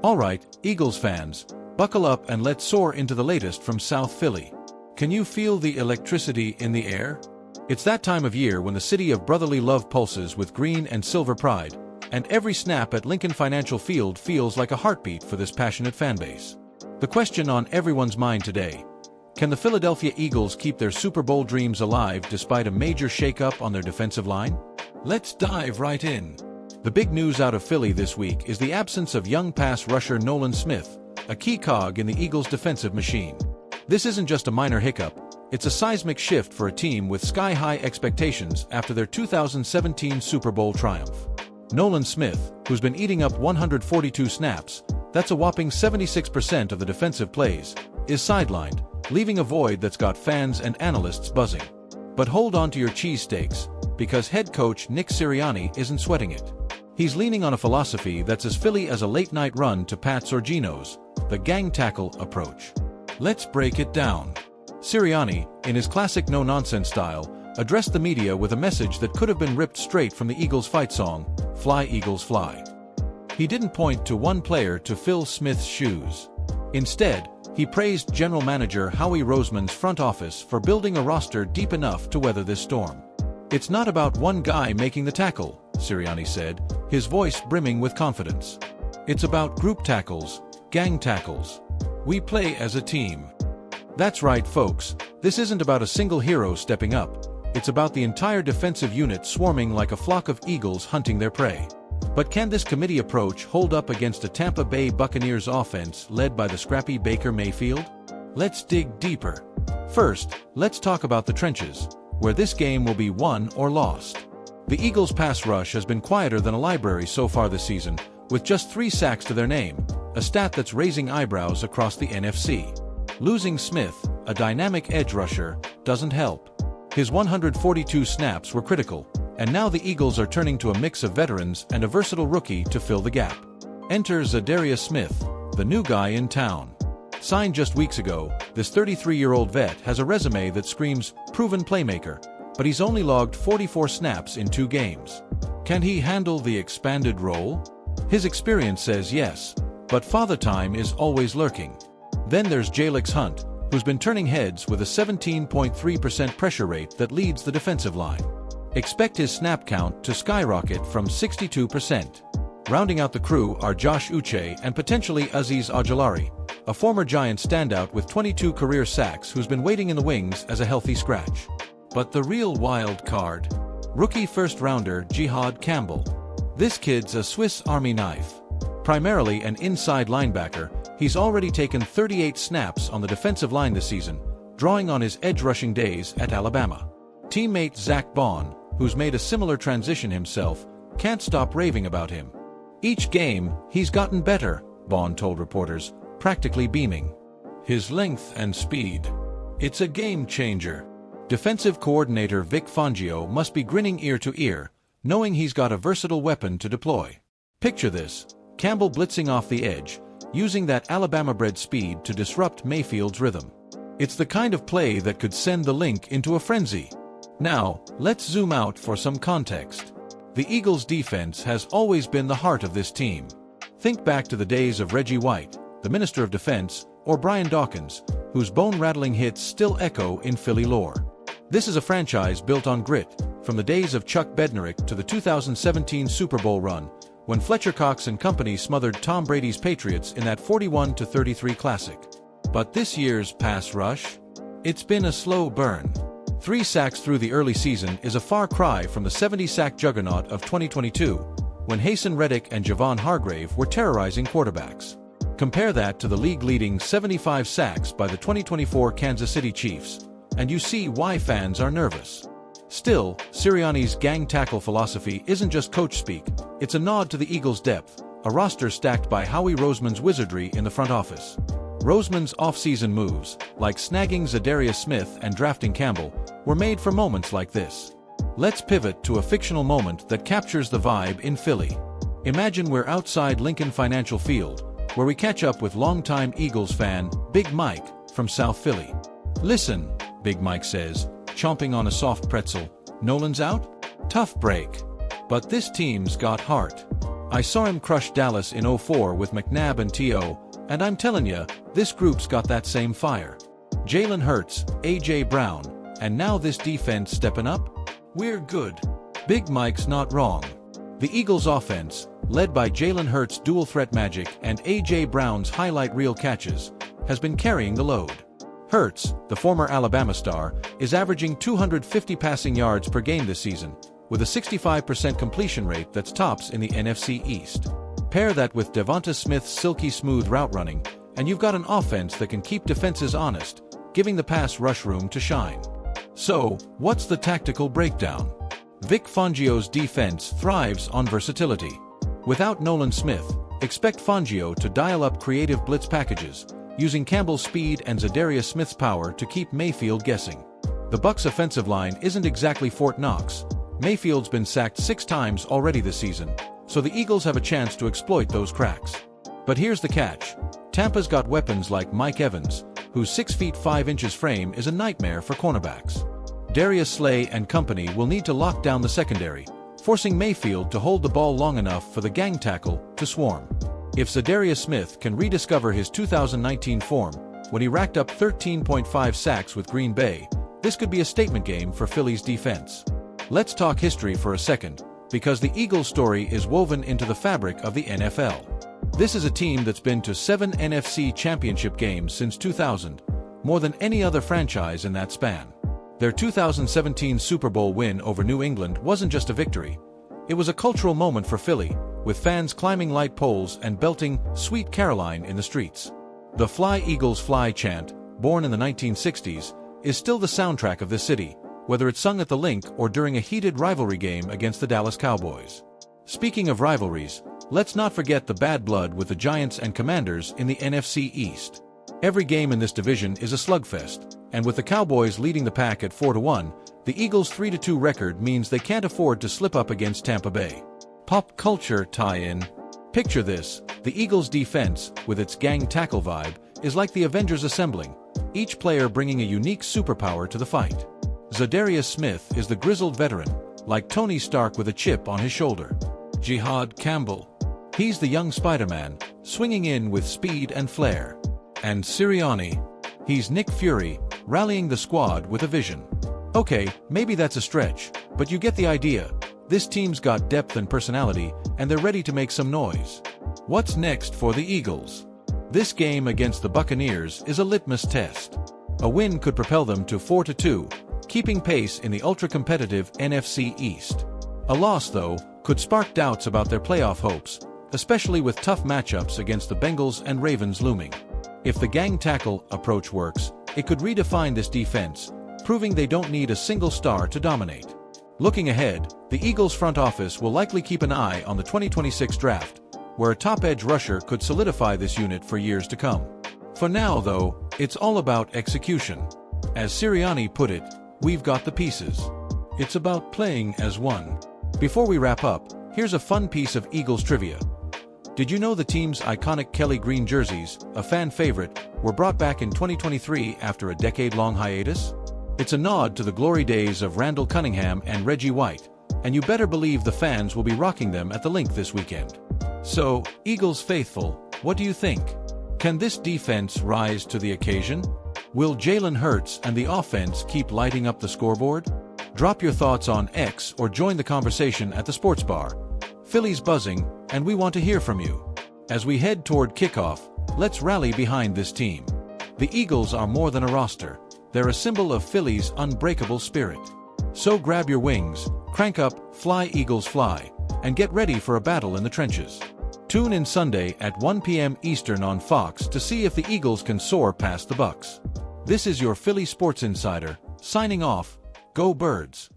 Alright, Eagles fans, buckle up and let's soar into the latest from South Philly. Can you feel the electricity in the air? It's that time of year when the city of brotherly love pulses with green and silver pride, and every snap at Lincoln Financial Field feels like a heartbeat for this passionate fanbase. The question on everyone's mind today: can the Philadelphia Eagles keep their Super Bowl dreams alive despite a major shakeup on their defensive line? Let's dive right in. The big news out of Philly this week is the absence of young pass rusher Nolan Smith, a key cog in the Eagles' defensive machine. This isn't just a minor hiccup, it's a seismic shift for a team with sky-high expectations after their 2017 Super Bowl triumph. Nolan Smith, who's been eating up 142 snaps, that's a whopping 76% of the defensive plays, is sidelined, leaving a void that's got fans and analysts buzzing. But hold on to your cheesesteaks, because head coach Nick Sirianni isn't sweating it. He's leaning on a philosophy that's as Philly as a late-night run to Pat's or Geno's, the gang tackle approach. Let's break it down. Sirianni, in his classic no-nonsense style, addressed the media with a message that could have been ripped straight from the Eagles' fight song, "Fly Eagles Fly." He didn't point to one player to fill Smith's shoes. Instead, he praised General Manager Howie Roseman's front office for building a roster deep enough to weather this storm. "It's not about one guy making the tackle," Sirianni said, his voice brimming with confidence. "It's about group tackles, gang tackles. We play as a team." That's right, folks, this isn't about a single hero stepping up. It's about the entire defensive unit swarming like a flock of eagles hunting their prey. But can this committee approach hold up against a Tampa Bay Buccaneers offense led by the scrappy Baker Mayfield? Let's dig deeper. First, let's talk about the trenches, where this game will be won or lost. The Eagles' pass rush has been quieter than a library so far this season, with just 3 sacks to their name, a stat that's raising eyebrows across the NFC. Losing Smith, a dynamic edge rusher, doesn't help. His 142 snaps were critical, and now the Eagles are turning to a mix of veterans and a versatile rookie to fill the gap. Enter Zadarius Smith, the new guy in town. Signed just weeks ago, this 33-year-old vet has a resume that screams proven playmaker, but he's only logged 44 snaps in 2 games. Can he handle the expanded role? His experience says yes, but father time is always lurking. Then there's Jalen Hurts, who's been turning heads with a 17.3% pressure rate that leads the defensive line. Expect his snap count to skyrocket from 62%. Rounding out the crew are Josh Uche and potentially Azeez Ojulari, a former Giant standout with 22 career sacks who's been waiting in the wings as a healthy scratch. But the real wild card? Rookie first-rounder Jihad Campbell. This kid's a Swiss Army knife. Primarily an inside linebacker, he's already taken 38 snaps on the defensive line this season, drawing on his edge-rushing days at Alabama. Teammate Zach Bond, who's made a similar transition himself, can't stop raving about him. "Each game, he's gotten better," Bond told reporters, practically beaming. "His length and speed. It's a game-changer." Defensive coordinator Vic Fangio must be grinning ear to ear, knowing he's got a versatile weapon to deploy. Picture this: Campbell blitzing off the edge, using that Alabama-bred speed to disrupt Mayfield's rhythm. It's the kind of play that could send the Link into a frenzy. Now, let's zoom out for some context. The Eagles' defense has always been the heart of this team. Think back to the days of Reggie White, the Minister of Defense, or Brian Dawkins, whose bone-rattling hits still echo in Philly lore. This is a franchise built on grit, from the days of Chuck Bednarik to the 2017 Super Bowl run, when Fletcher Cox and company smothered Tom Brady's Patriots in that 41-33 classic. But this year's pass rush? It's been a slow burn. 3 sacks through the early season is a far cry from the 70-sack juggernaut of 2022, when Hason Reddick and Javon Hargrave were terrorizing quarterbacks. Compare that to the league-leading 75 sacks by the 2024 Kansas City Chiefs, and you see why fans are nervous. Still, Sirianni's gang tackle philosophy isn't just coach speak, it's a nod to the Eagles' depth, a roster stacked by Howie Roseman's wizardry in the front office. Roseman's off-season moves, like snagging Zadarius Smith and drafting Campbell, were made for moments like this. Let's pivot to a fictional moment that captures the vibe in Philly. Imagine we're outside Lincoln Financial Field, where we catch up with longtime Eagles fan, Big Mike, from South Philly. "Listen," Big Mike says, chomping on a soft pretzel, "Nolan's out? Tough break. But this team's got heart. I saw him crush Dallas in '04 with McNabb and T.O., and I'm telling ya, this group's got that same fire. Jalen Hurts, A.J. Brown, and now this defense stepping up? We're good. Big Mike's not wrong. The Eagles' offense, led by Jalen Hurts' dual-threat magic and A.J. Brown's highlight reel catches, has been carrying the load. Hurts, the former Alabama star, is averaging 250 passing yards per game this season, with a 65% completion rate that's tops in the NFC East. Pair that with Devonta Smith's silky smooth route running, and you've got an offense that can keep defenses honest, giving the pass rush room to shine. So, what's the tactical breakdown? Vic Fangio's defense thrives on versatility. Without Nolan Smith, expect Fangio to dial up creative blitz packages, using Campbell's speed and Zadarius Smith's power to keep Mayfield guessing. The Bucs' offensive line isn't exactly Fort Knox. Mayfield's been sacked 6 times already this season, so the Eagles have a chance to exploit those cracks. But here's the catch. Tampa's got weapons like Mike Evans, whose 6 feet 5 inches frame is a nightmare for cornerbacks. Darius Slay and company will need to lock down the secondary, forcing Mayfield to hold the ball long enough for the gang tackle to swarm. If Zadarius Smith can rediscover his 2019 form, when he racked up 13.5 sacks with Green Bay, this could be a statement game for Philly's defense. Let's talk history for a second, because the Eagles story is woven into the fabric of the NFL. This is a team that's been to 7 NFC championship games since 2000, more than any other franchise in that span. Their 2017 Super Bowl win over New England wasn't just a victory. It was a cultural moment for Philly, with fans climbing light poles and belting "Sweet Caroline" in the streets. The "Fly Eagles Fly" chant, born in the 1960s, is still the soundtrack of this city, whether it's sung at the Link or during a heated rivalry game against the Dallas Cowboys. Speaking of rivalries, let's not forget the bad blood with the Giants and Commanders in the NFC East. Every game in this division is a slugfest, and with the Cowboys leading the pack at 4-1, the Eagles' 3-2 record means they can't afford to slip up against Tampa Bay. Pop culture tie-in. Picture this: the Eagles' defense, with its gang tackle vibe, is like the Avengers assembling, each player bringing a unique superpower to the fight. Zadarius Smith is the grizzled veteran, like Tony Stark with a chip on his shoulder. Jihad Campbell. He's the young Spider-Man, swinging in with speed and flair. And Sirianni. He's Nick Fury, rallying the squad with a vision. Okay, maybe that's a stretch, but you get the idea. This team's got depth and personality, and they're ready to make some noise. What's next for the Eagles? This game against the Buccaneers is a litmus test. A win could propel them to 4-2, keeping pace in the ultra-competitive NFC East. A loss, though, could spark doubts about their playoff hopes, especially with tough matchups against the Bengals and Ravens looming. If the gang tackle approach works, it could redefine this defense, proving they don't need a single star to dominate. Looking ahead, the Eagles' front office will likely keep an eye on the 2026 draft, where a top-edge rusher could solidify this unit for years to come. For now, though, it's all about execution. As Sirianni put it, we've got the pieces. It's about playing as one. Before we wrap up, here's a fun piece of Eagles trivia. Did you know the team's iconic Kelly green jerseys, a fan favorite, were brought back in 2023 after a decade-long hiatus? It's a nod to the glory days of Randall Cunningham and Reggie White, and you better believe the fans will be rocking them at the Link this weekend. So, Eagles faithful, what do you think? Can this defense rise to the occasion? Will Jalen Hurts and the offense keep lighting up the scoreboard? Drop your thoughts on X or join the conversation at the sports bar. Philly's buzzing, and we want to hear from you. As we head toward kickoff, let's rally behind this team. The Eagles are more than a roster. They're a symbol of Philly's unbreakable spirit. So grab your wings, crank up, Fly Eagles Fly, and get ready for a battle in the trenches. Tune in Sunday at 1 p.m. Eastern on Fox to see if the Eagles can soar past the Bucs. This is your Philly Sports Insider, signing off. Go Birds!